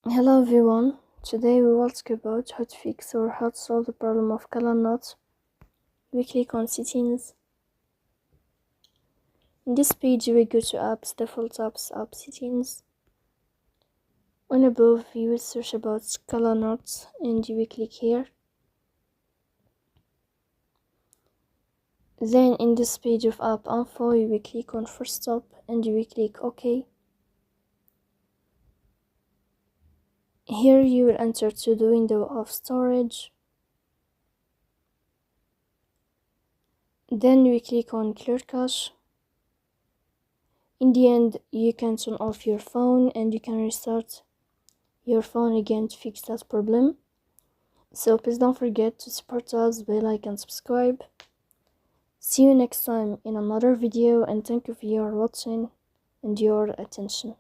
Hello everyone, today we will talk about how to fix or how to solve the problem of ColorNote. We click on settings. In this page we go to apps, default apps, app settings. On above you will search about ColorNote and you will click here. Then in this page of app info you will click on first stop and you will click OK. Here you will enter to the window of storage. Then we click on clear cache. In the end, you can turn off your phone and you can restart your phone again to fix that problem. So please don't forget to support us by like and subscribe. See you next time in another video, and thank you for your watching and your attention.